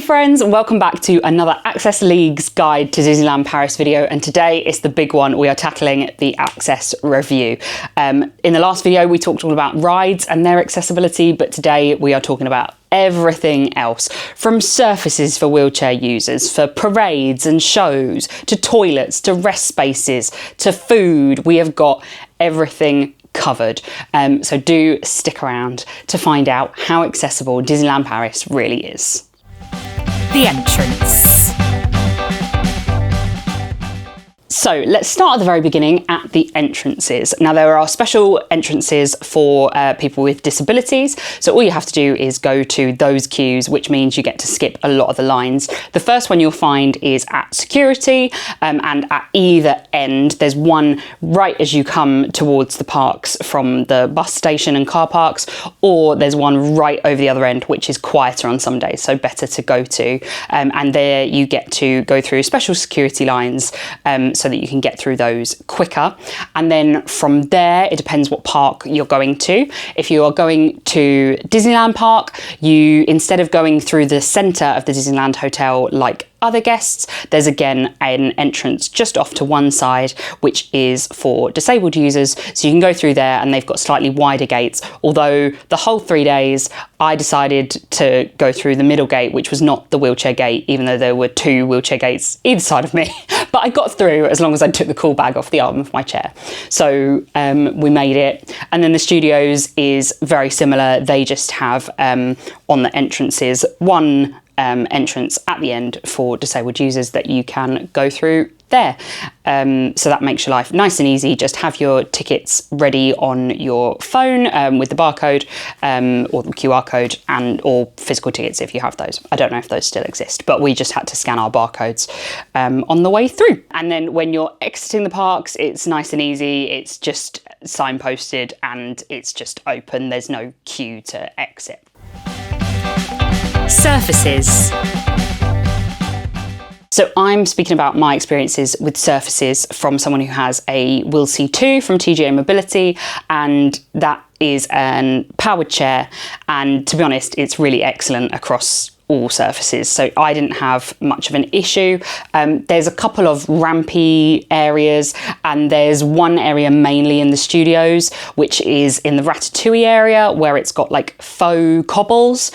friends, welcome back to another Access League's Guide to Disneyland Paris video, and today is the big one. We are tackling the Access review. In the last video we talked all about rides and their accessibility, but today we are talking about everything else, from surfaces for wheelchair users, for parades and shows, to toilets, to rest spaces, to food. We have got everything covered. So do stick around to find out how accessible Disneyland Paris really is. The entrance. So let's start at the very beginning at the entrances. Now there are special entrances for people with disabilities. So all you have to do is go to those queues, which means you get to skip a lot of the lines. The first one you'll find is at security, and at either end, there's one right as you come towards the parks from the bus station and car parks, or there's one right over the other end, which is quieter on some days, so better to go to. And there you get to go through special security lines, so that you can get through those quicker. And then from there, it depends what park you're going to. If you are going to Disneyland Park, you, instead of going through the centre of the Disneyland Hotel like other guests, there's again an entrance just off to one side, which is for disabled users. So you can go through there, and they've got slightly wider gates. Although the whole 3 days, I decided to go through the middle gate, which was not the wheelchair gate, even though there were two wheelchair gates either side of me. But I got through as long as I took the cool bag off the arm of my chair. So we made it. And then the studios is very similar. They just have on the entrances one entrance at the end for disabled users that you can go through there. So that makes your life nice and easy. Just have your tickets ready on your phone with the barcode or the QR code, and or physical tickets if you have those. I don't know if those still exist, but we just had to scan our barcodes on the way through. And then when you're exiting the parks, it's nice and easy. It's just signposted and it's just open. There's no queue to exit. Surfaces. So I'm speaking about my experiences with surfaces from someone who has a Will C2 from TGA Mobility, and that is a powered chair. And to be honest, it's really excellent across all surfaces. So I didn't have much of an issue. There's a couple of rampy areas, and there's one area mainly in the studios, which is in the Ratatouille area, where it's got like faux cobbles.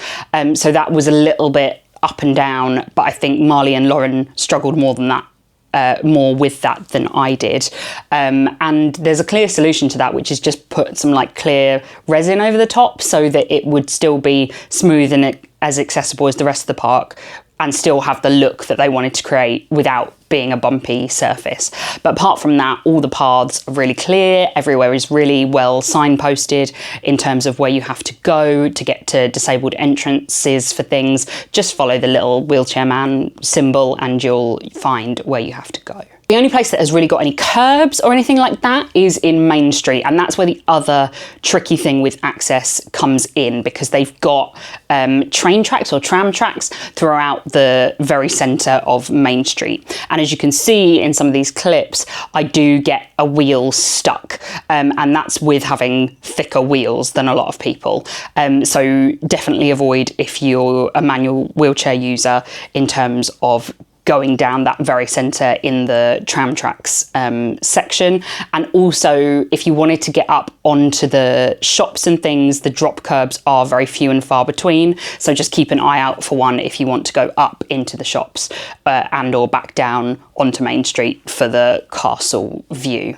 So that was a little bit up and down, but I think Marley and Lauren struggled more than that. More with that than I did. And there's a clear solution to that, which is just put some like clear resin over the top so that it would still be smooth and as accessible as the rest of the park, and still have the look that they wanted to create without being a bumpy surface. But apart from that, all the paths are really clear. Everywhere is really well signposted in terms of where you have to go to get to disabled entrances for things. Just follow the little wheelchair man symbol and you'll find where you have to go. The only place that has really got any curbs or anything like that is in Main Street, and that's where the other tricky thing with access comes in, because they've got train tracks or tram tracks throughout the very centre of Main Street. And as you can see in some of these clips, I do get a wheel stuck, and that's with having thicker wheels than a lot of people. So definitely avoid if you're a manual wheelchair user in terms of going down that very centre in the tram tracks section. And also, if you wanted to get up onto the shops and things, the drop curbs are very few and far between. So just keep an eye out for one if you want to go up into the shops and or back down onto Main Street for the castle view.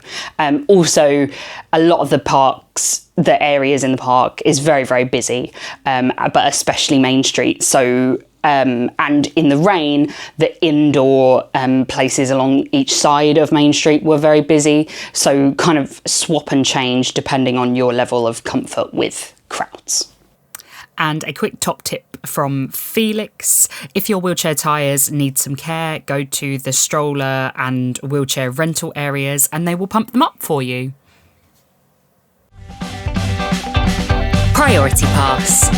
Also, a lot of the parks, the areas in the park is very, very busy, but especially Main Street. So and in the rain, the indoor places along each side of Main Street were very busy. So kind of swap and change depending on your level of comfort with crowds. And a quick top tip from Felix: if your wheelchair tyres need some care, go to the stroller and wheelchair rental areas and they will pump them up for you. Priority Pass.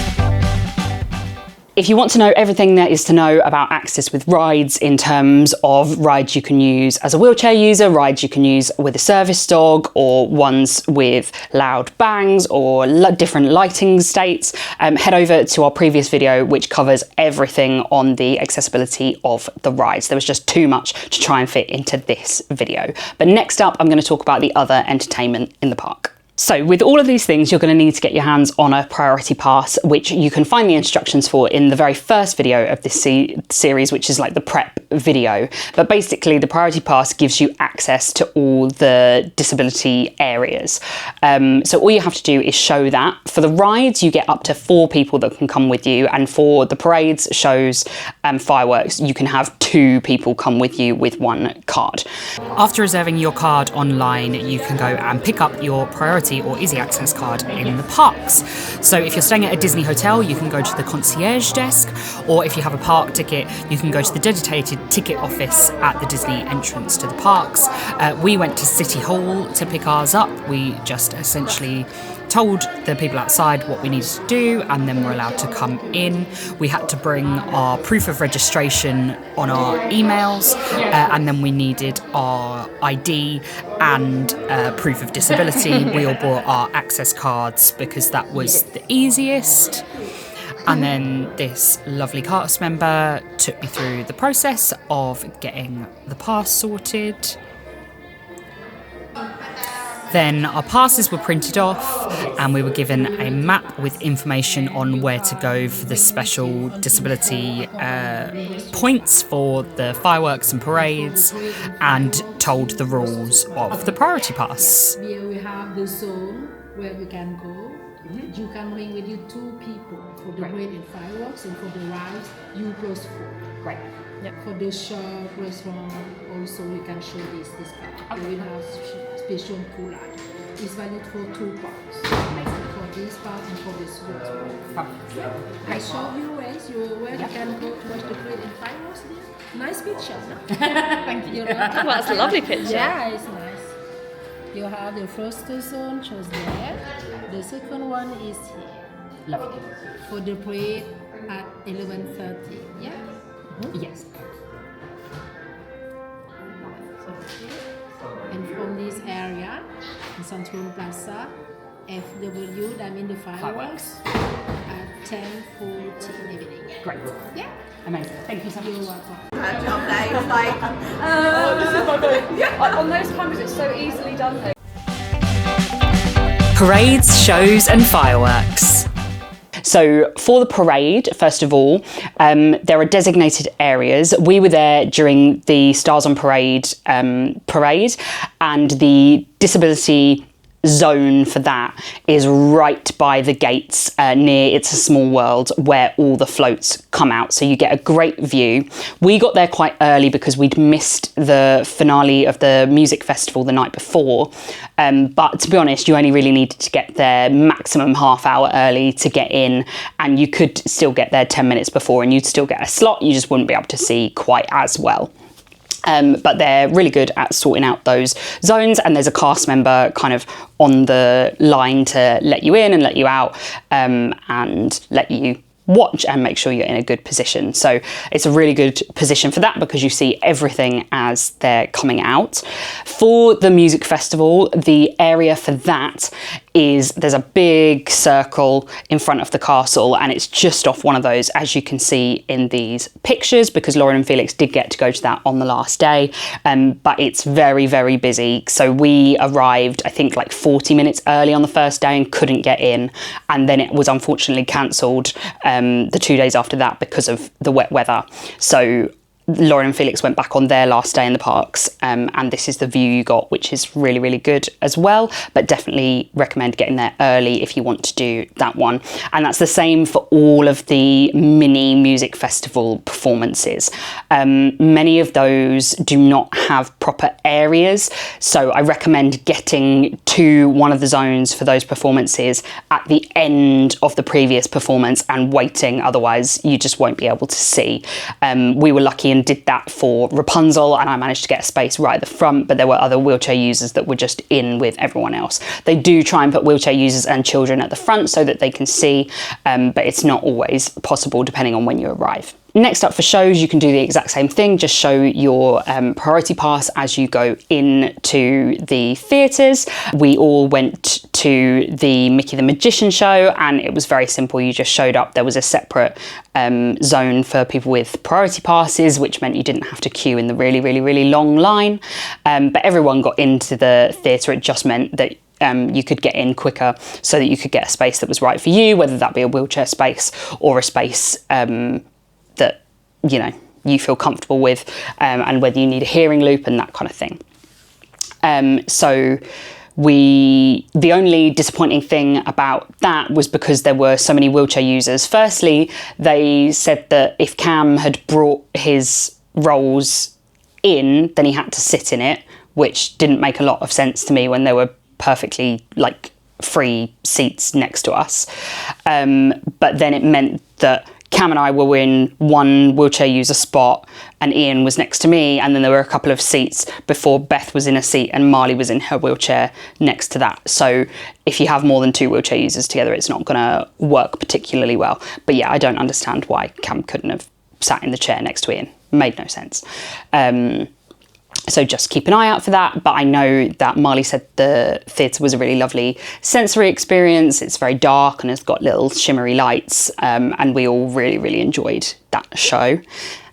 If you want to know everything there is to know about access with rides in terms of rides you can use as a wheelchair user, rides you can use with a service dog, or ones with loud bangs or different lighting states, head over to our previous video which covers everything on the accessibility of the rides. There was just too much to try and fit into this video. But next up, I'm going to talk about the other entertainment in the park. So with all of these things, you're going to need to get your hands on a priority pass, which you can find the instructions for in the very first video of this series, which is like the prep video. But basically the priority pass gives you access to all the disability areas. So all you have to do is show that. For the rides, you get up to 4 people that can come with you. And for the parades, shows, fireworks, you can have 2 people come with you with 1 card. After reserving your card online, you can go and pick up your priority or easy access card in the parks. So if you're staying at a Disney hotel, you can go to the concierge desk, or if you have a park ticket, you can go to the dedicated ticket office at the Disney entrance to the parks. We went to City Hall to pick ours up. We just essentially told the people outside what we needed to do, and then we're allowed to come in. We had to bring our proof of registration on our emails, and then we needed our ID and proof of disability. We all brought our access cards because that was the easiest. And then this lovely cast member took me through the process of getting the pass sorted. Then our passes were printed off and we were given a map with information on where to go for the special disability points for the fireworks and parades, and told the rules of the priority pass. Here we have the zone where we can go. You can bring with you 2 people for the parade and fireworks, and for the rides, you plus 4. Right. Yep. For the shop, restaurant, also you can show this card. We have special cool light. It's valid for 2 parts. For this part and for this one. I show you where you can go to watch the parade and fireworks there. Nice picture, no? Thank you. Well, that's a lovely picture. Yeah, it's nice. You have the first zone just there. The second one is here. Lovely. For the parade at 11:30. Yeah? Yes. And from this area, in Central Plaza, FW, that means the fireworks, at 10:40 evening. Great. Yeah? Amazing. Thank you so much. You're welcome. On those cameras, it's so easily done though. Parades, shows and fireworks. So for the parade, first of all, there are designated areas. We were there during the Stars on Parade parade, and the disability zone for that is right by the gates near It's a Small World, where all the floats come out, so you get a great view. We got there quite early because we'd missed the finale of the music festival the night before, but to be honest, you only really needed to get there maximum half hour early to get in, and you could still get there 10 minutes before and you'd still get a slot. You just wouldn't be able to see quite as well. But they're really good at sorting out those zones, and there's a cast member kind of on the line to let you in and let you out, and let you watch and make sure you're in a good position. So it's a really good position for that because you see everything as they're coming out. For the music festival, the area for that is there's a big circle in front of the castle, and it's just off one of those, as you can see in these pictures, because Lauren and Felix did get to go to that on the last day, but it's very, very busy. So we arrived, I think, like 40 minutes early on the first day and couldn't get in, and then it was unfortunately cancelled the 2 days after that because of the wet weather. So Lauren and Felix went back on their last day in the parks, and this is the view you got, which is really, really good as well, but definitely recommend getting there early if you want to do that one. And that's the same for all of the mini music festival performances. Many of those do not have proper areas, so I recommend getting to one of the zones for those performances at the end of the previous performance and waiting, otherwise you just won't be able to see. We were lucky Ian did that for Rapunzel, and I managed to get a space right at the front, but there were other wheelchair users that were just in with everyone else. They do try and put wheelchair users and children at the front so that they can see, but it's not always possible depending on when you arrive. Next up for shows, you can do the exact same thing, just show your priority pass as you go into the theatres. We all went to the Mickey the Magician show, and it was very simple. You just showed up. There was a separate zone for people with priority passes, which meant you didn't have to queue in the really, really, really long line. But everyone got into the theatre. It just meant that you could get in quicker so that you could get a space that was right for you, whether that be a wheelchair space or a space that, you know, you feel comfortable with, and whether you need a hearing loop and that kind of thing. So the only disappointing thing about that was because there were so many wheelchair users. Firstly, they said that if Cam had brought his rolls in, then he had to sit in it, which didn't make a lot of sense to me when there were perfectly like free seats next to us. But then it meant that Cam and I were in one wheelchair user spot and Ian was next to me, and then there were a couple of seats before Beth was in a seat and Marley was in her wheelchair next to that. So if you have more than 2 wheelchair users together, it's not going to work particularly well. But yeah, I don't understand why Cam couldn't have sat in the chair next to Ian. Made no sense. So just keep an eye out for that. But I know that Marley said the theatre was a really lovely sensory experience. It's very dark and it's got little shimmery lights, and we all really, really enjoyed that show.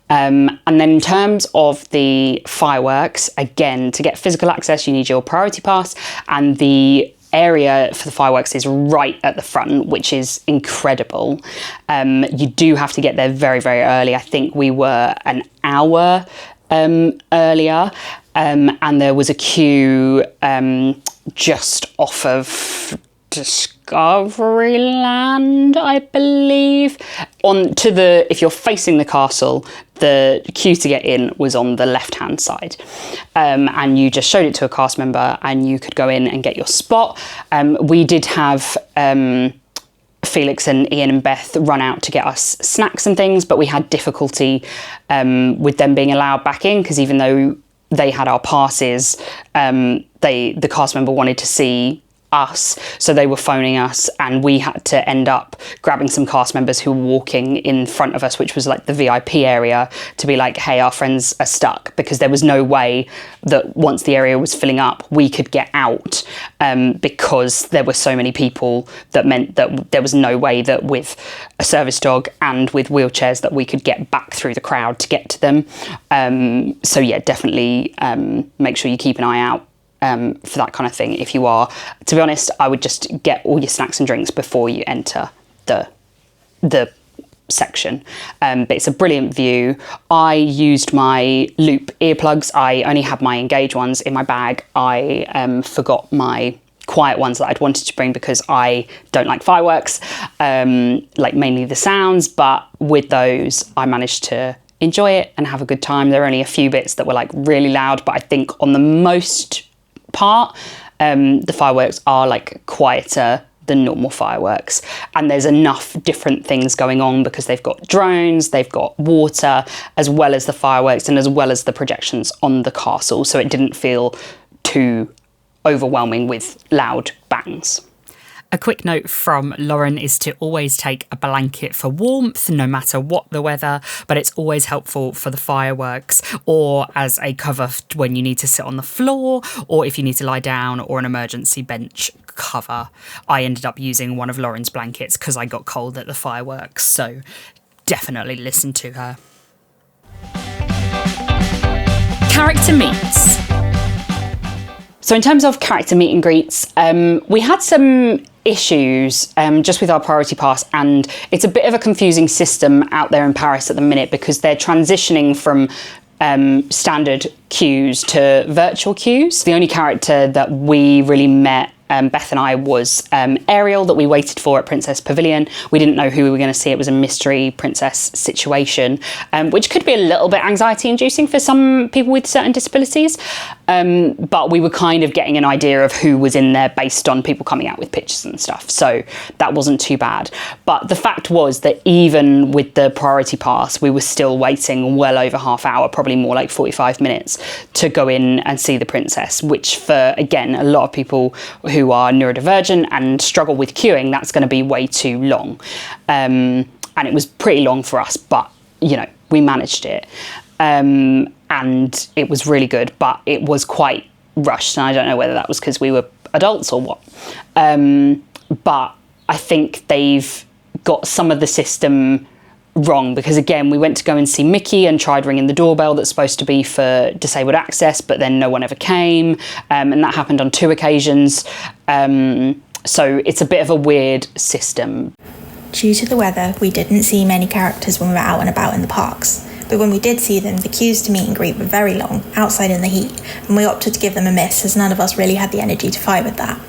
And then in terms of the fireworks, again, to get physical access, you need your priority pass, and the area for the fireworks is right at the front, which is incredible. You do have to get there very, very early. I think we were an hour earlier, and there was a queue just off of Discoveryland, I believe. If you're facing the castle, the queue to get in was on the left-hand side, and you just showed it to a cast member and you could go in and get your spot. We did have Felix and Ian and Beth run out to get us snacks and things, but we had difficulty with them being allowed back in, because even though they had our passes, the cast member wanted to see us, so they were phoning us, and we had to end up grabbing some cast members who were walking in front of us, which was like the VIP area, to be like, hey, our friends are stuck, because there was no way that once the area was filling up we could get out, because there were so many people. That meant that there was no way that with a service dog and with wheelchairs that we could get back through the crowd to get to them. So yeah, definitely make sure you keep an eye out for that kind of thing. If you are, to be honest, I would just get all your snacks and drinks before you enter the section. But it's a brilliant view. I used my loop earplugs. I only had my Engage ones in my bag. I forgot my quiet ones that I'd wanted to bring because I don't like fireworks, like mainly the sounds, but with those I managed to enjoy it and have a good time. There are only a few bits that were like really loud, but I think on the most part, the fireworks are like quieter than normal fireworks, and there's enough different things going on because they've got drones, they've got water, as well as the fireworks and as well as the projections on the castle, so it didn't feel too overwhelming with loud bangs. A quick note from Lauren is to always take a blanket for warmth, no matter what the weather, but it's always helpful for the fireworks, or as a cover when you need to sit on the floor, or if you need to lie down, or an emergency bench cover. I ended up using one of Lauren's blankets because I got cold at the fireworks, so definitely listen to her. Character meets. So in terms of character meet and greets, we had some issues just with our priority pass, and it's a bit of a confusing system out there in Paris at the minute because they're transitioning from standard queues to virtual queues. The only character that we really met, Beth and I, was Ariel, that we waited for at Princess Pavilion. We didn't know who we were going to see. It was a mystery princess situation, which could be a little bit anxiety inducing for some people with certain disabilities. but we were kind of getting an idea of who was in there based on people coming out with pictures and stuff. So that wasn't too bad. But the fact was that even with the priority pass, we were still waiting well over half hour, probably more like 45 minutes to go in and see the princess, which for, again, a lot of people who are neurodivergent and struggle with queuing, that's going to be way too long. And it was pretty long for us, but, you know, we managed it. And it was really good, but it was quite rushed. And I don't know whether that was because we were adults or what. But I think they've got some of the system wrong, because again, we went to go and see Mickey and tried ringing the doorbell that's supposed to be for disabled access, but then no one ever came. And that happened on 2 occasions. So it's a bit of a weird system. Due to the weather, we didn't see many characters when we were out and about in the parks. But when we did see them, the queues to meet and greet were very long, outside in the heat, and we opted to give them a miss as none of us really had the energy to fight with that.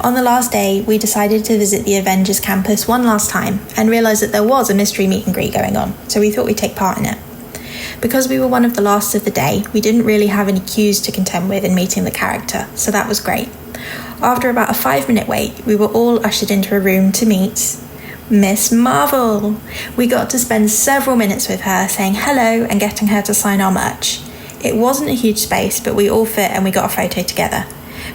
On the last day, we decided to visit the Avengers campus one last time and realised that there was a mystery meet and greet going on, so we thought we'd take part in it. Because we were one of the last of the day, we didn't really have any queues to contend with in meeting the character, so that was great. After about a 5-minute wait, we were all ushered into a room to meet Miss Marvel. We got to spend several minutes with her saying hello and getting her to sign our merch. It wasn't a huge space, but we all fit and we got a photo together.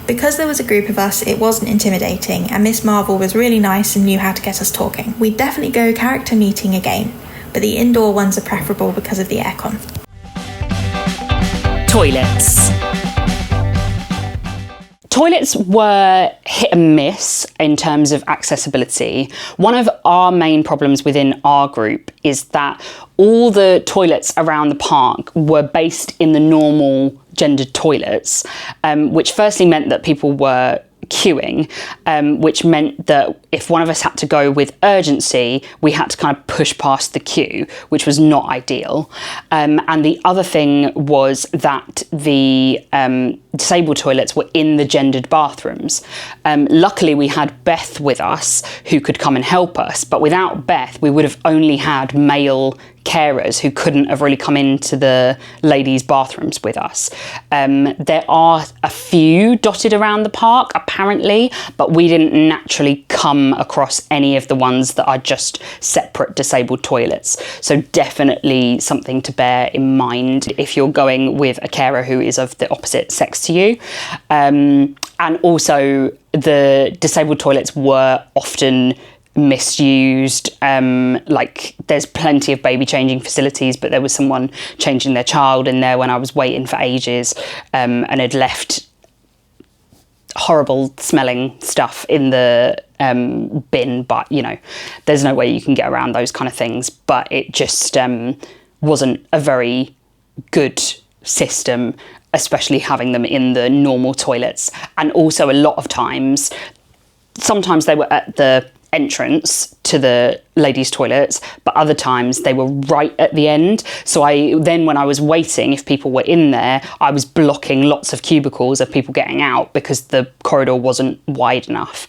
Because there was a group of us, it wasn't intimidating, and Miss Marvel was really nice and knew how to get us talking. We'd definitely go character meeting again, but the indoor ones are preferable because of the aircon. Toilets. Toilets were hit and miss in terms of accessibility. One of our main problems within our group is that all the toilets around the park were based in the normal gendered toilets, which firstly meant that people were queuing, which meant that if one of us had to go with urgency, we had to kind of push past the queue, which was not ideal. And the other thing was that the disabled toilets were in the gendered bathrooms. Luckily, we had Beth with us who could come and help us, but without Beth, we would have only had male carers who couldn't have really come into the ladies' bathrooms with us. There are a few dotted around the park, apparently, but we didn't naturally come across any of the ones that are just separate disabled toilets. So definitely something to bear in mind if you're going with a carer who is of the opposite sex to you. And also, the disabled toilets were often misused. Like there's plenty of baby changing facilities, but there was someone changing their child in there when I was waiting for ages, and had left horrible smelling stuff in the bin. But you know, there's no way you can get around those kind of things. But it just wasn't a very good system, especially having them in the normal toilets. And also a lot of times, sometimes they were at the entrance to the ladies' toilets, but other times they were right at the end. So when I was waiting, if people were in there, I was blocking lots of cubicles of people getting out because the corridor wasn't wide enough.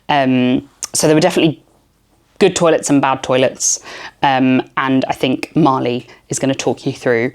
So there were definitely good toilets and bad toilets. And I think Marley is going to talk you through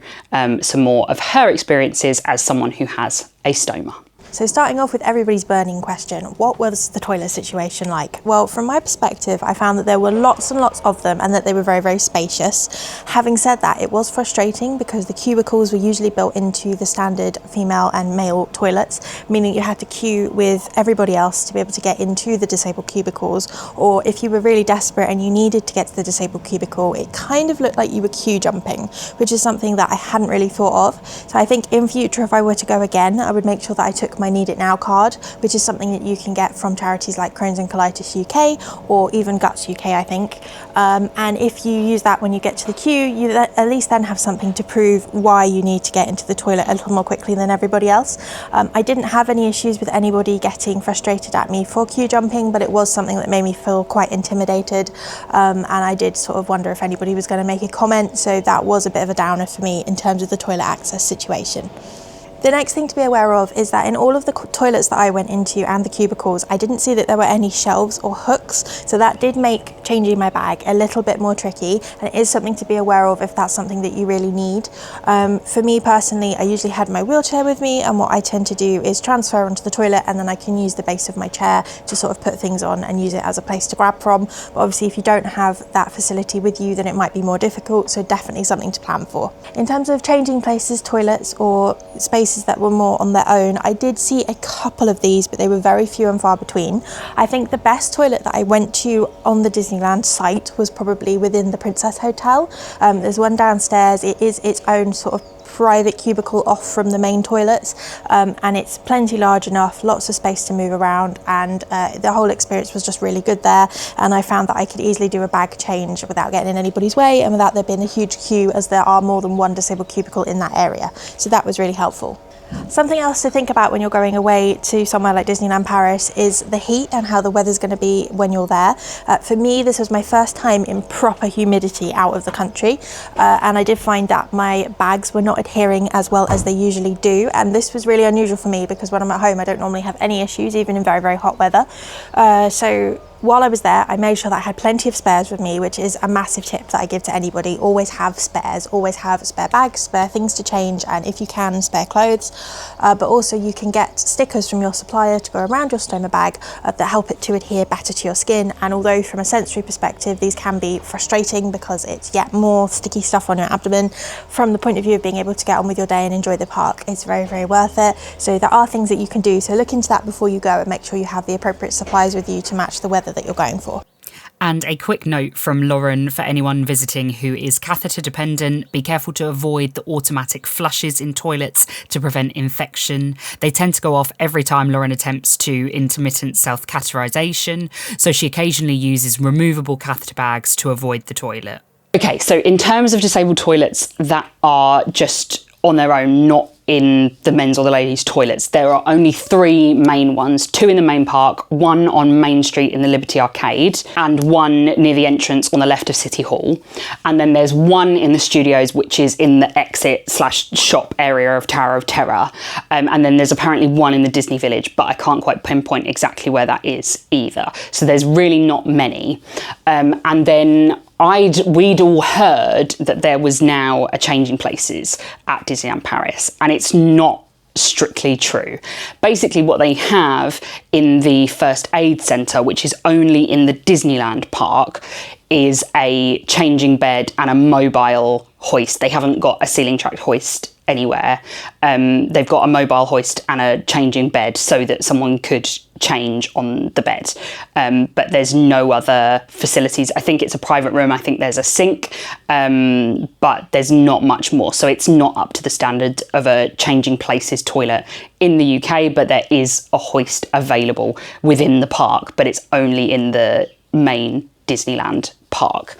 some more of her experiences as someone who has a stoma. So starting off with everybody's burning question, what was the toilet situation like? Well, from my perspective, I found that there were lots and lots of them and that they were very, very spacious. Having said that, it was frustrating because the cubicles were usually built into the standard female and male toilets, meaning you had to queue with everybody else to be able to get into the disabled cubicles. Or if you were really desperate and you needed to get to the disabled cubicle, it kind of looked like you were queue jumping, which is something that I hadn't really thought of. So I think in future, if I were to go again, I would make sure that I took my Need It Now card, which is something that you can get from charities like Crohn's and Colitis UK or even Guts UK, I think. And if you use that when you get to the queue, you at least then have something to prove why you need to get into the toilet a little more quickly than everybody else. I didn't have any issues with anybody getting frustrated at me for queue jumping, but it was something that made me feel quite intimidated. And I did sort of wonder if anybody was going to make a comment. So that was a bit of a downer for me in terms of the toilet access situation. The next thing to be aware of is that in all of the toilets that I went into and the cubicles, I didn't see that there were any shelves or hooks, so that did make changing my bag a little bit more tricky, and it is something to be aware of if that's something that you really need. For me personally, I usually had my wheelchair with me, and what I tend to do is transfer onto the toilet, and then I can use the base of my chair to sort of put things on and use it as a place to grab from. But obviously if you don't have that facility with you, then it might be more difficult, so definitely something to plan for. In terms of changing places, toilets or spaces that were more on their own, I did see a couple of these, but they were very few and far between. I think the best toilet that I went to on the Disneyland site was probably within the Princess Hotel. There's one downstairs. It is its own sort of private cubicle off from the main toilets, and it's plenty large enough, lots of space to move around, and the whole experience was just really good there. And I found that I could easily do a bag change without getting in anybody's way and without there being a huge queue, as there are more than one disabled cubicle in that area. So that was really helpful. Something else to think about when you're going away to somewhere like Disneyland Paris is the heat and how the weather's going to be when you're there. For me, this was my first time in proper humidity out of the country, and I did find that my bags were not adhering as well as they usually do, and this was really unusual for me because when I'm at home I don't normally have any issues, even in very, very hot weather. So while I was there, I made sure that I had plenty of spares with me, which is a massive tip that I give to anybody. Always have spares, always have spare bags, spare things to change, and if you can, spare clothes. But also you can get stickers from your supplier to go around your Stoma bag that help it to adhere better to your skin. And although from a sensory perspective, these can be frustrating because it's yet more sticky stuff on your abdomen, from the point of view of being able to get on with your day and enjoy the park, it's very, very worth it. So there are things that you can do. So look into that before you go and make sure you have the appropriate supplies with you to match the weather that you're going for. And a quick note from Lauren for anyone visiting who is catheter dependent: be careful to avoid the automatic flushes in toilets to prevent infection. They tend to go off every time Lauren attempts to intermittent self-catheterization, so she occasionally uses removable catheter bags to avoid the toilet. Okay, so in terms of disabled toilets that are just on their own, not in the men's or the ladies' toilets, there are only 3 main ones, 2 in the main park, 1 on Main Street in the Liberty Arcade, and 1 near the entrance on the left of City Hall. And then there's 1 in the studios, which is in the exit/shop area of Tower of Terror. And then there's apparently 1 in the Disney Village, but I can't quite pinpoint exactly where that is either. So there's really not many. And then we'd all heard that there was now a change in places at Disneyland Paris, and it's not strictly true. Basically what they have in the first aid centre, which is only in the Disneyland park, is a changing bed and a mobile hoist. They haven't got a ceiling tracked hoist anywhere. They've got a mobile hoist and a changing bed so that someone could change on the bed. But there's no other facilities. I think it's a private room. I think there's a sink, but there's not much more. So it's not up to the standard of a changing places toilet in the UK, but there is a hoist available within the park, but it's only in the main Disneyland park.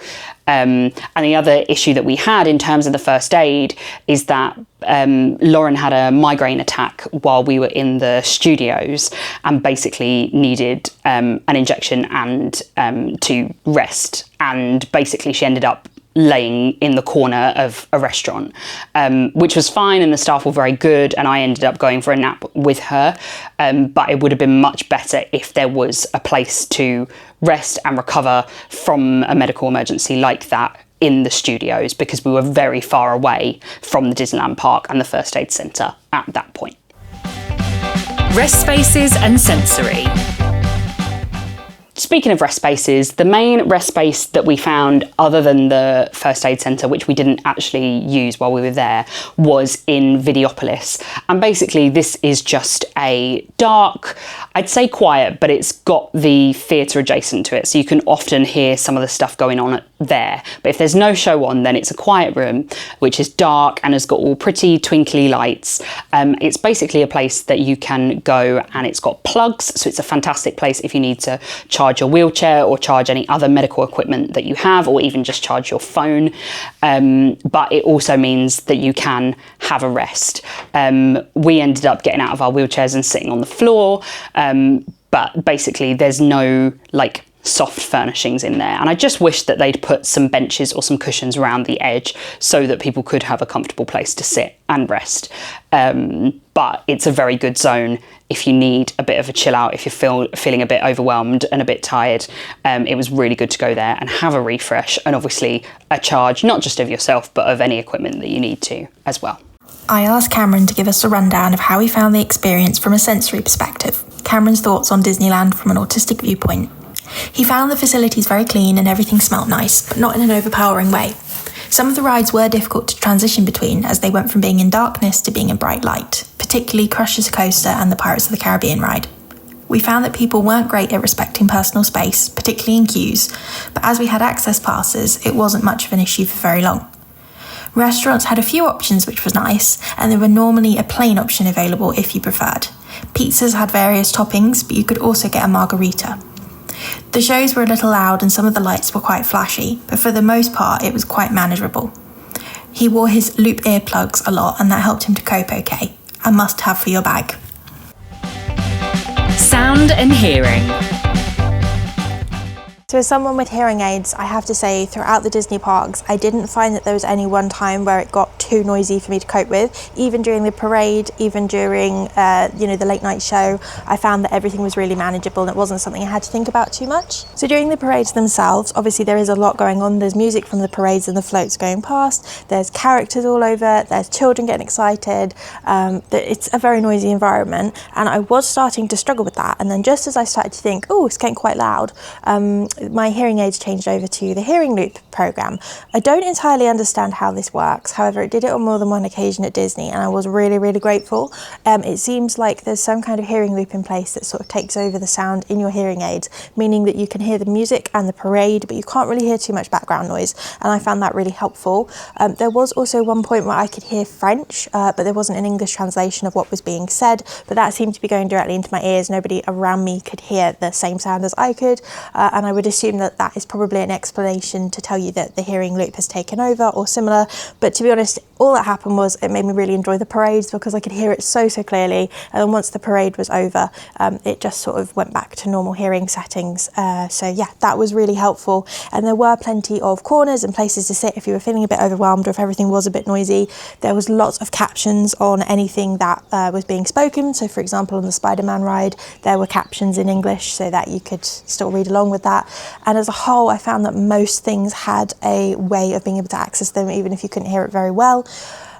And the other issue that we had in terms of the first aid is that Lauren had a migraine attack while we were in the studios and basically needed an injection and to rest. And basically she ended up laying in the corner of a restaurant, which was fine, and the staff were very good, and I ended up going for a nap with her. But it would have been much better if there was a place to rest and recover from a medical emergency like that in the studios, because we were very far away from the Disneyland Park and the first aid centre at that point. Rest spaces and sensory. Speaking of rest spaces, the main rest space that we found, other than the first aid centre, which we didn't actually use while we were there, was in Videopolis. And basically this is just a dark, I'd say quiet, but it's got the theatre adjacent to it, so you can often hear some of the stuff going on there. But if there's no show on, then it's a quiet room, which is dark and has got all pretty twinkly lights. It's basically a place that you can go, and it's got plugs, so it's a fantastic place if you need to charge your wheelchair or charge any other medical equipment that you have, or even just charge your phone. But it also means that you can have a rest. We ended up getting out of our wheelchairs and sitting on the floor, but basically there's no soft furnishings in there. And I just wish that they'd put some benches or some cushions around the edge so that people could have a comfortable place to sit and rest. But it's a very good zone if you need a bit of a chill out, if you're feeling a bit overwhelmed and a bit tired. It was really good to go there and have a refresh, and obviously a charge, not just of yourself, but of any equipment that you need to as well. I asked Cameron to give us a rundown of how he found the experience from a sensory perspective. Cameron's thoughts on Disneyland from an autistic viewpoint. He found the facilities very clean and everything smelled nice, but not in an overpowering way. Some of the rides were difficult to transition between as they went from being in darkness to being in bright light, particularly Crush's Coaster and the Pirates of the Caribbean ride. We found that people weren't great at respecting personal space, particularly in queues, but as we had access passes, it wasn't much of an issue for very long. Restaurants had a few options, which was nice, and there were normally a plain option available if you preferred. Pizzas had various toppings, but you could also get a margarita. The shows were a little loud and some of the lights were quite flashy, but for the most part it was quite manageable. He wore his loop earplugs a lot and that helped him to cope okay. A must-have for your bag. Sound and hearing. So as someone with hearing aids, I have to say throughout the Disney parks, I didn't find that there was any one time where it got too noisy for me to cope with. Even during the parade, even during the late night show, I found that everything was really manageable and it wasn't something I had to think about too much. So during the parades themselves, obviously there is a lot going on. There's music from the parades and the floats going past. There's characters all over. There's children getting excited. It's a very noisy environment, and I was starting to struggle with that. And then just as I started to think, oh, it's getting quite loud, my hearing aids changed over to the hearing loop program. I don't entirely understand how this works. However, it did it on more than one occasion at Disney and I was really, really grateful. It seems like there's some kind of hearing loop in place that sort of takes over the sound in your hearing aids, meaning that you can hear the music and the parade, but you can't really hear too much background noise. And I found that really helpful. There was also one point where I could hear French, but there wasn't an English translation of what was being said, but that seemed to be going directly into my ears. Nobody around me could hear the same sound as I could, and I would assume that that is probably an explanation to tell you that the hearing loop has taken over or similar. But to be honest, all that happened was it made me really enjoy the parades because I could hear it so clearly. And then once the parade was over, it just sort of went back to normal hearing settings. So yeah, that was really helpful. And there were plenty of corners and places to sit if you were feeling a bit overwhelmed or if everything was a bit noisy. There was lots of captions on anything that was being spoken. So for example, on the Spider-Man ride, there were captions in English so that you could still read along with that. And as a whole, I found that most things had a way of being able to access them, even if you couldn't hear it very well.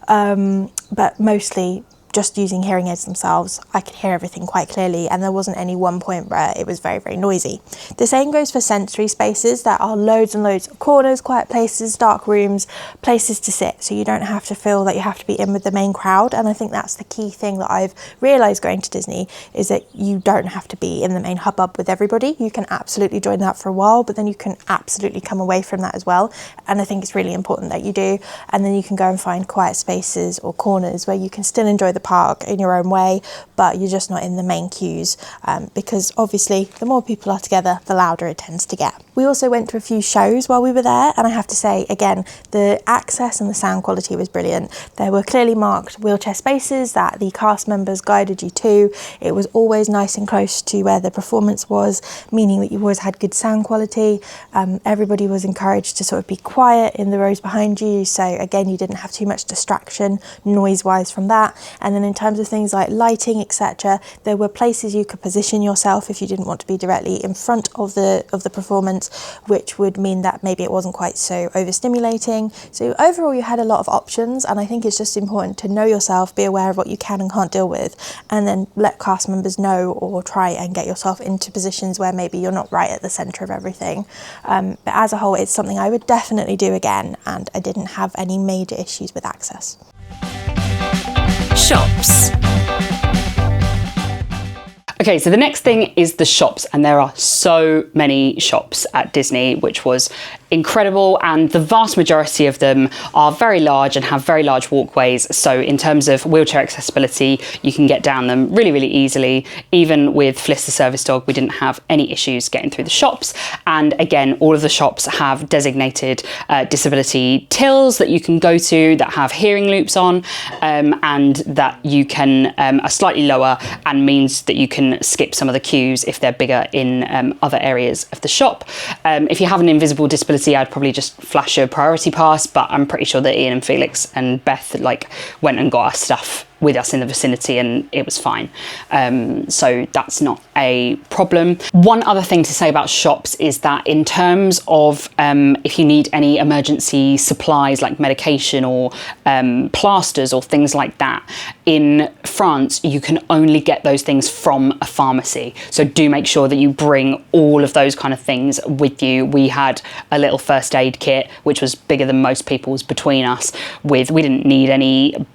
But mostly just using hearing aids themselves, I could hear everything quite clearly, and there wasn't any one point where it was very, very noisy. The same goes for sensory spaces. There are loads and loads of corners, quiet places, dark rooms, places to sit, so you don't have to feel that you have to be in with the main crowd. And I think that's the key thing that I've realised going to Disney, is that you don't have to be in the main hubbub with everybody. You can absolutely join that for a while, but then you can absolutely come away from that as well. And I think it's really important that you do. And then you can go and find quiet spaces or corners where you can still enjoy the park in your own way, but you're just not in the main queues, because obviously the more people are together, the louder it tends to get. We also went to a few shows while we were there, and I have to say again, the access and the sound quality was brilliant. There were clearly marked wheelchair spaces that the cast members guided you to. It was always nice and close to where the performance was, meaning that you always had good sound quality. Everybody was encouraged to sort of be quiet in the rows behind you, so again, you didn't have too much distraction noise-wise from that. And then in terms of things like lighting, etc., there were places you could position yourself if you didn't want to be directly in front of the performance, which would mean that maybe it wasn't quite so overstimulating. So overall, you had a lot of options, and I think it's just important to know yourself, be aware of what you can and can't deal with, and then let cast members know, or try and get yourself into positions where maybe you're not right at the centre of everything. But as a whole, it's something I would definitely do again, and I didn't have any major issues with access. Shops. Okay, so the next thing is the shops, and there are so many shops at Disney, which was incredible, and the vast majority of them are very large and have very large walkways. So in terms of wheelchair accessibility, you can get down them really, really easily. Even with Fliss the service dog, we didn't have any issues getting through the shops. And again, all of the shops have designated disability tills that you can go to that have hearing loops on, and that you can are slightly lower, and means that you can can skip some of the queues if they're bigger in other areas of the shop. If you have an invisible disability, I'd probably just flash a priority pass, but I'm pretty sure that Ian and Felix and Beth like went and got our stuff with us in the vicinity and it was fine. So that's not a problem. One other thing to say about shops is that in terms of if you need any emergency supplies like medication or plasters or things like that, in France you can only get those things from a pharmacy. So do make sure that you bring all of those kind of things with you. We had a little first aid kit which was bigger than most people's between us. We didn't need any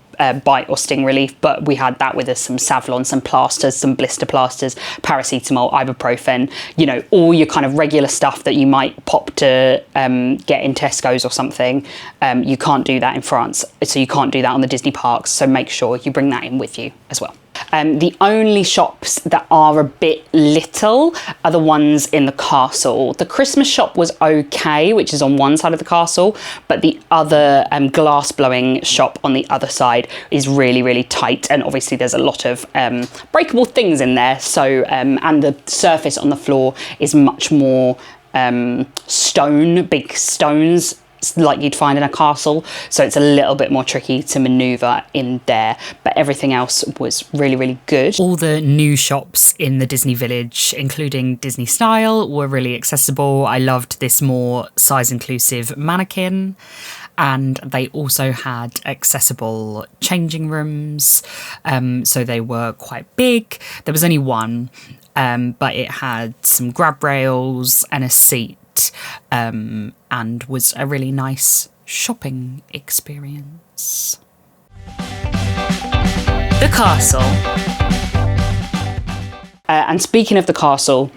bite or sting relief, but we had that with us, some Savlon, some plasters, some blister plasters, paracetamol, ibuprofen, you know, all your kind of regular stuff that you might pop to get in Tesco's or something. You can't do that in France, so you can't do that on the Disney parks, so make sure you bring that in with you as well. The only shops that are a bit little are the ones in the castle. The Christmas shop was okay, which is on one side of the castle, but the other glass blowing shop on the other side is really, really tight. And obviously there's a lot of breakable things in there. So, and the surface on the floor is much more big stones, like you'd find in a castle, so it's a little bit more tricky to maneuver in there, but everything else was really, really good. All the new shops in the Disney Village, including Disney Style, were really accessible. I loved this more size inclusive mannequin, and they also had accessible changing rooms, so they were quite big. There was only one, but it had some grab rails and a seat, and was a really nice shopping experience. The castle. And speaking of the castle,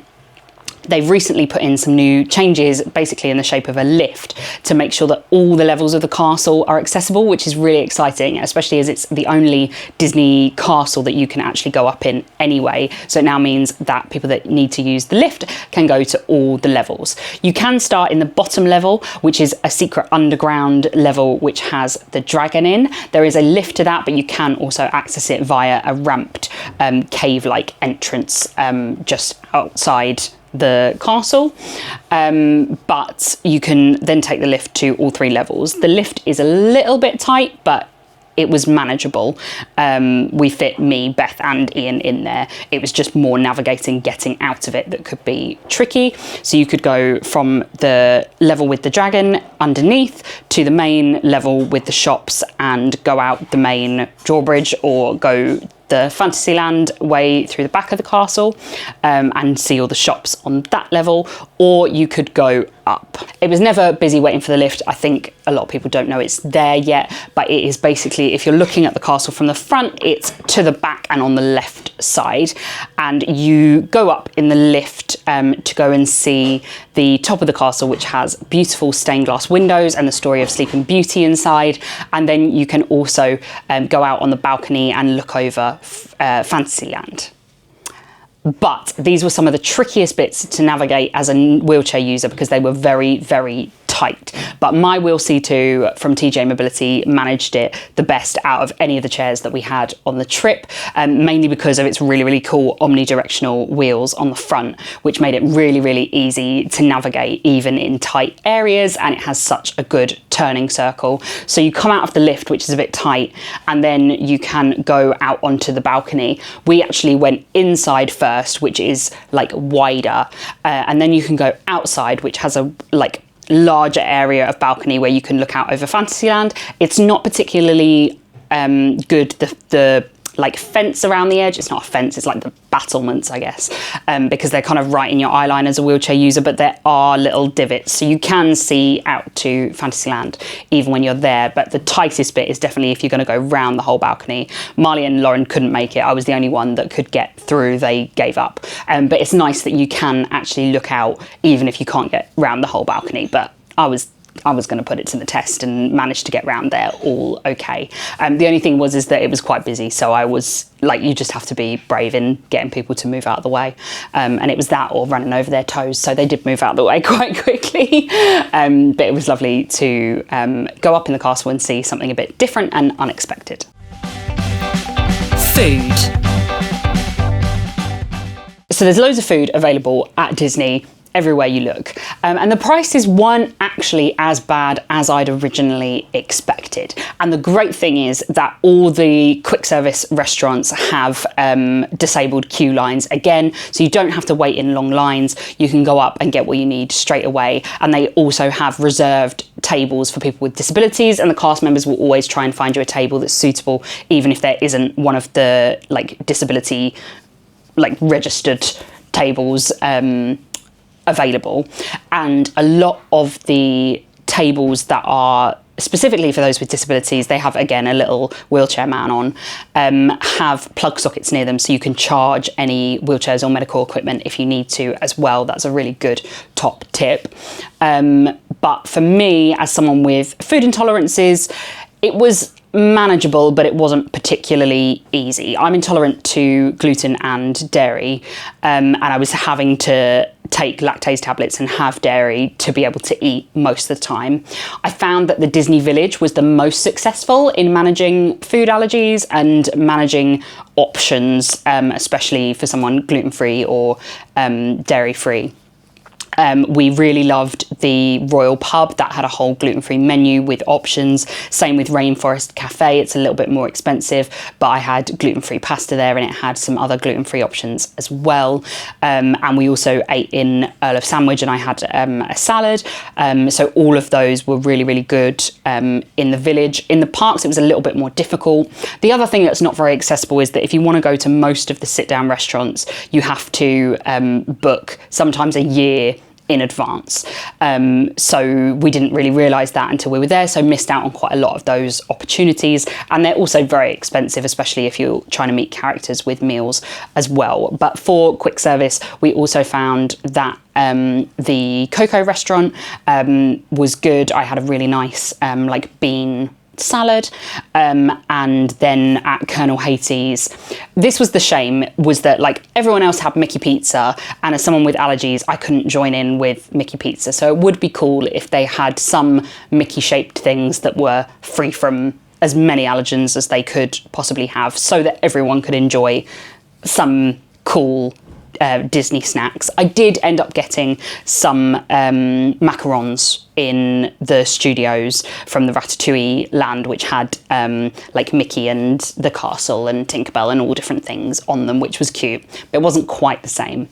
they've recently put in some new changes, basically in the shape of a lift, to make sure that all the levels of the castle are accessible, which is really exciting, especially as it's the only Disney castle that you can actually go up in anyway. So it now means that people that need to use the lift can go to all the levels. You can start in the bottom level, which is a secret underground level which has the dragon in. There is a lift to that, but you can also access it via a ramped cave-like entrance just outside the castle, but you can then take the lift to all three levels. The lift is a little bit tight, but it was manageable. We fit me, Beth and Ian in there. It was just more navigating, getting out of it that could be tricky. So you could go from the level with the dragon underneath to the main level with the shops and go out the main drawbridge, or go the Fantasyland way through the back of the castle and see all the shops on that level, or you could go up. It was never busy waiting for the lift. I think a lot of people don't know it's there yet, but it is basically, if you're looking at the castle from the front, it's to the back and on the left side, and you go up in the lift to go and see the top of the castle, which has beautiful stained glass windows and the story of Sleeping Beauty inside, and then you can also go out on the balcony and look over Fantasyland. But these were some of the trickiest bits to navigate as a wheelchair user because they were very, very tight. But my Wheel C2 from TJ Mobility managed it the best out of any of the chairs that we had on the trip, mainly because of its really, really cool omnidirectional wheels on the front, which made it really, really easy to navigate even in tight areas, and it has such a good turning circle. So you come out of the lift, which is a bit tight, and then you can go out onto the balcony. We actually went inside first, which is like wider, and then you can go outside, which has a larger area of balcony where you can look out over Fantasyland. It's not particularly good, the like fence around the edge. It's not a fence, it's like the battlements, I guess, because they're kind of right in your eye line as a wheelchair user, but there are little divots, so you can see out to Fantasyland even when you're there. But the tightest bit is definitely if you're going to go round the whole balcony. Marley and Lauren couldn't make it. I was the only one that could get through. They gave up. But it's nice that you can actually look out even if you can't get round the whole balcony. But I was going to put it to the test and managed to get round there all okay. The only thing is that it was quite busy, so I was like, you just have to be brave in getting people to move out of the way, and it was that or running over their toes, so they did move out of the way quite quickly. But it was lovely to go up in the castle and see something a bit different and unexpected. Food. So there's loads of food available at Disney everywhere you look. And the prices weren't actually as bad as I'd originally expected. And the great thing is that all the quick service restaurants have disabled queue lines again, so you don't have to wait in long lines. You can go up and get what you need straight away. And they also have reserved tables for people with disabilities, and the cast members will always try and find you a table that's suitable, even if there isn't one of the disability registered tables available. And a lot of the tables that are specifically for those with disabilities, they have, again, a little wheelchair man on, have plug sockets near them, so you can charge any wheelchairs or medical equipment if you need to as well. That's a really good top tip. But for me, as someone with food intolerances, it was manageable, but it wasn't particularly easy. I'm intolerant to gluten and dairy, and I was having to take lactase tablets and have dairy to be able to eat most of the time. I found that the Disney Village was the most successful in managing food allergies and managing options, especially for someone gluten-free or dairy-free. We really loved the Royal Pub that had a whole gluten-free menu with options. Same with Rainforest Cafe. It's a little bit more expensive, but I had gluten-free pasta there, and it had some other gluten-free options as well. And we also ate in Earl of Sandwich, and I had a salad. So all of those were really, really good in the village. In the parks, it was a little bit more difficult. The other thing that's not very accessible is that if you want to go to most of the sit-down restaurants, you have to book sometimes a year in advance. So we didn't really realise that until we were there, so missed out on quite a lot of those opportunities. And they're also very expensive, especially if you're trying to meet characters with meals as well. But for quick service, we also found that the Coco restaurant was good. I had a really nice bean salad, and then at Colonel Hattie's, this was the shame, was that everyone else had Mickey pizza, and as someone with allergies, I couldn't join in with Mickey pizza. So it would be cool if they had some Mickey shaped things that were free from as many allergens as they could possibly have, so that everyone could enjoy some cool Disney snacks. I did end up getting some macarons in the studios from the Ratatouille land, which had Mickey and the castle and Tinkerbell and all different things on them, which was cute, but it wasn't quite the same.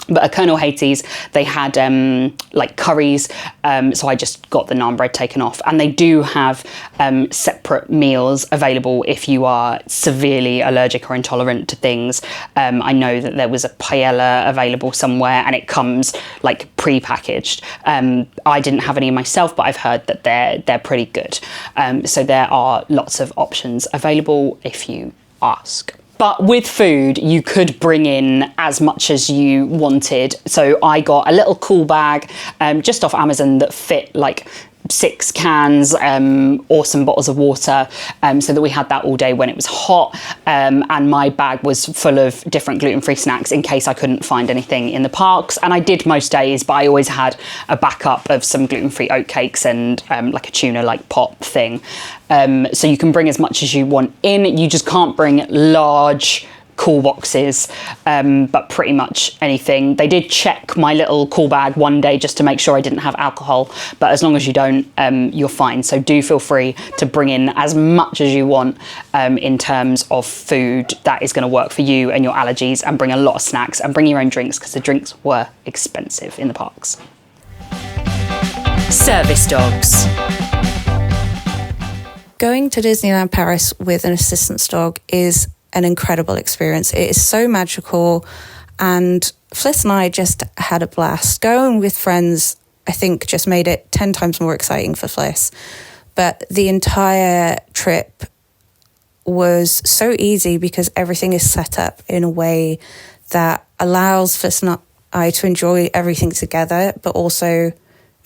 But at Colonel Hattie's, they had curries, so I just got the naan bread taken off. And they do have separate meals available if you are severely allergic or intolerant to things. I know that there was a paella available somewhere, and it comes pre-packaged. I didn't have any myself, but I've heard that they're pretty good. So there are lots of options available if you ask. But with food, you could bring in as much as you wanted. So I got a little cool bag just off Amazon that fit 6 cans or some bottles of water, so that we had that all day when it was hot. And my bag was full of different gluten-free snacks in case I couldn't find anything in the parks. And I did most days, but I always had a backup of some gluten-free oatcakes and a tuna pop thing. So you can bring as much as you want in. You just can't bring large cool boxes, but pretty much anything. They did check my little cool bag one day just to make sure I didn't have alcohol, but as long as you don't, you're fine. So do feel free to bring in as much as you want in terms of food that is going to work for you and your allergies, and bring a lot of snacks and bring your own drinks, because the drinks were expensive in the parks. Service dogs. Going to Disneyland Paris with an assistance dog is an incredible experience. It is so magical, and Fliss and I just had a blast. Going with friends, I think, just made it 10 times more exciting for Fliss. But the entire trip was so easy because everything is set up in a way that allows Fliss and I to enjoy everything together, but also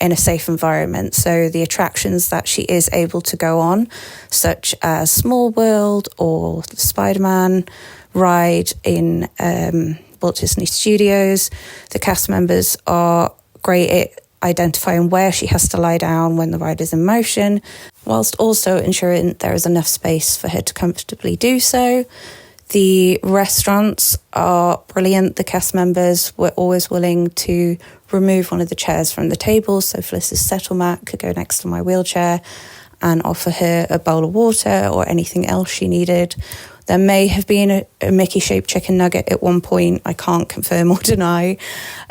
in a safe environment. So the attractions that she is able to go on, such as Small World or the Spider-Man ride in Walt Disney Studios, the cast members are great at identifying where she has to lie down when the ride is in motion, whilst also ensuring there is enough space for her to comfortably do so. The restaurants are brilliant. The cast members were always willing to remove one of the chairs from the table, so Fliss's settle mat could go next to my wheelchair, and offer her a bowl of water or anything else she needed. There may have been a Mickey-shaped chicken nugget at one point. I can't confirm or deny.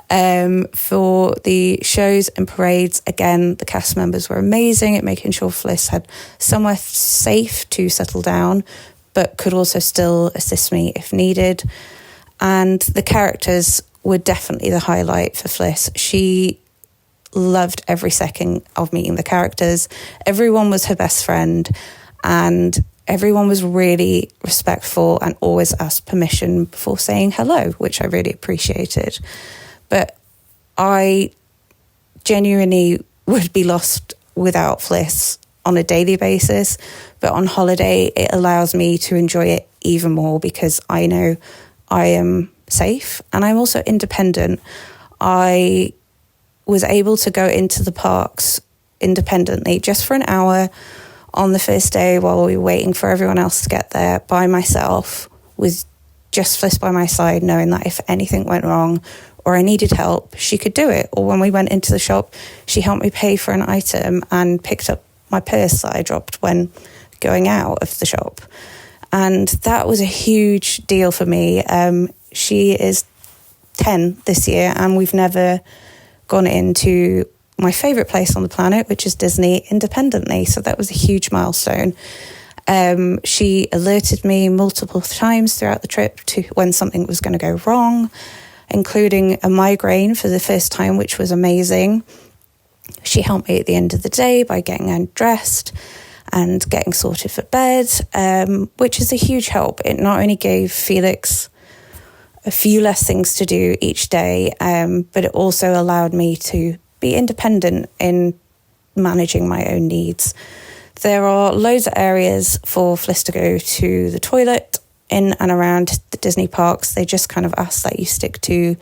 For the shows and parades, again, the cast members were amazing at making sure Fliss had somewhere safe to settle down, but could also still assist me if needed. And the characters were definitely the highlight for Fliss. She loved every second of meeting the characters. Everyone was her best friend, and everyone was really respectful and always asked permission before saying hello, which I really appreciated. But I genuinely would be lost without Fliss on a daily basis, but on holiday it allows me to enjoy it even more because I know I am safe and I'm also independent. I was able to go into the parks independently just for an hour on the first day while we were waiting for everyone else to get there by myself, with just Fliss by my side, knowing that if anything went wrong or I needed help, she could do it. Or when we went into the shop, she helped me pay for an item and picked up my purse that I dropped when going out of the shop. And that was a huge deal for me. She is 10 this year and we've never gone into my favourite place on the planet, which is Disney, independently. So that was a huge milestone. She alerted me multiple times throughout the trip to when something was going to go wrong, including a migraine for the first time, which was amazing. She helped me at the end of the day by getting undressed and getting sorted for bed, which is a huge help. It not only gave Felix a few less things to do each day, but it also allowed me to be independent in managing my own needs. There are loads of areas for Fliss to go to the toilet in and around the Disney parks. They just kind of ask that you stick to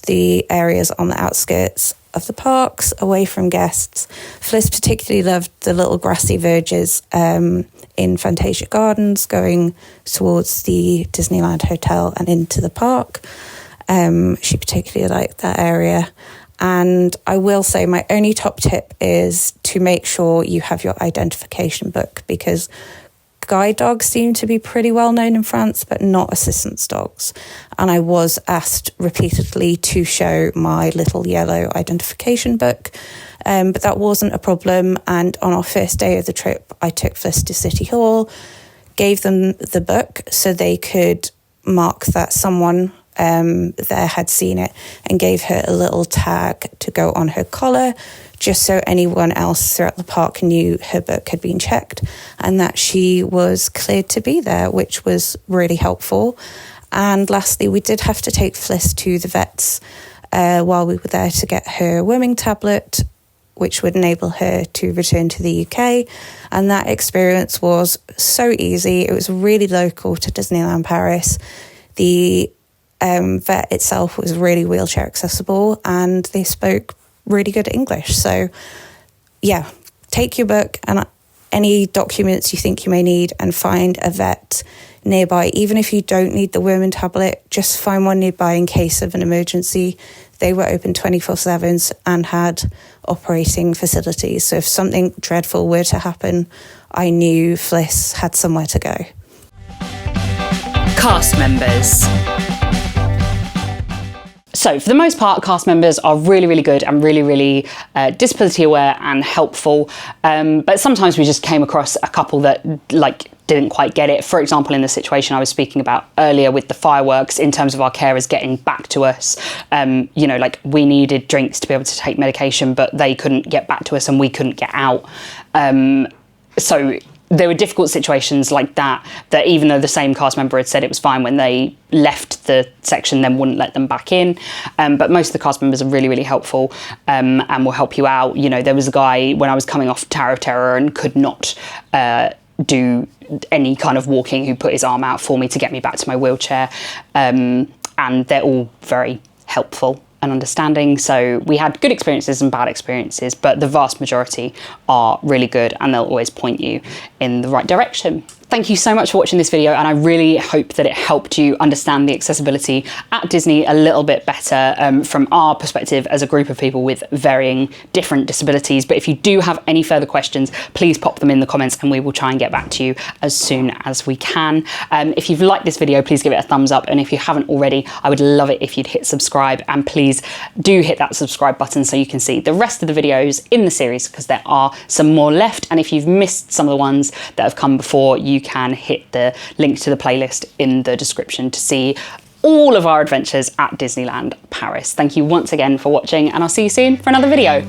the areas on the outskirts of the parks, away from guests. Fliss particularly loved the little grassy verges in Fantasia Gardens, going towards the Disneyland Hotel and into the park. She particularly liked that area. And I will say my only top tip is to make sure you have your identification book, because guide dogs seem to be pretty well known in France, but not assistance dogs. And I was asked repeatedly to show my little yellow identification book, but that wasn't a problem. And on our first day of the trip, I took Fliss to City Hall, gave them the book so they could mark that someone there had seen it, and gave her a little tag to go on her collar, just so anyone else throughout the park knew her book had been checked and that she was cleared to be there, which was really helpful. And lastly, we did have to take Fliss to the vets while we were there to get her worming tablet, which would enable her to return to the UK. And that experience was so easy. It was really local to Disneyland Paris. The vet itself was really wheelchair accessible and they spoke really good English. So yeah, take your book and any documents you think you may need and find a vet nearby. Even if you don't need the worming tablet, just find one nearby in case of an emergency. They were open 24/7 and had operating facilities. So if something dreadful were to happen, I knew Fliss had somewhere to go. Cast members. So for the most part, cast members are really, really good and really, really disability aware and helpful. But sometimes we just came across a couple that didn't quite get it. For example, in the situation I was speaking about earlier with the fireworks, in terms of our carers getting back to us, we needed drinks to be able to take medication, but they couldn't get back to us and we couldn't get out. So there were difficult situations like that even though the same cast member had said it was fine, when they left the section, then wouldn't let them back in. But most of the cast members are really, really helpful and will help you out. You know, there was a guy when I was coming off Tower of Terror and could not do any kind of walking, who put his arm out for me to get me back to my wheelchair. And they're all very helpful and understanding. So we had good experiences and bad experiences, but the vast majority are really good and they'll always point you in the right direction. Thank you so much for watching this video, and I really hope that it helped you understand the accessibility at Disney a little bit better from our perspective as a group of people with varying different disabilities. But if you do have any further questions, please pop them in the comments and we will try and get back to you as soon as we can. If you've liked this video, please give it a thumbs up, and if you haven't already, I would love it if you'd hit subscribe, and please do hit that subscribe button so you can see the rest of the videos in the series, because there are some more left. And if you've missed some of the ones that have come before, you can hit the link to the playlist in the description to see all of our adventures at Disneyland Paris. Thank you once again for watching, and I'll see you soon for another video.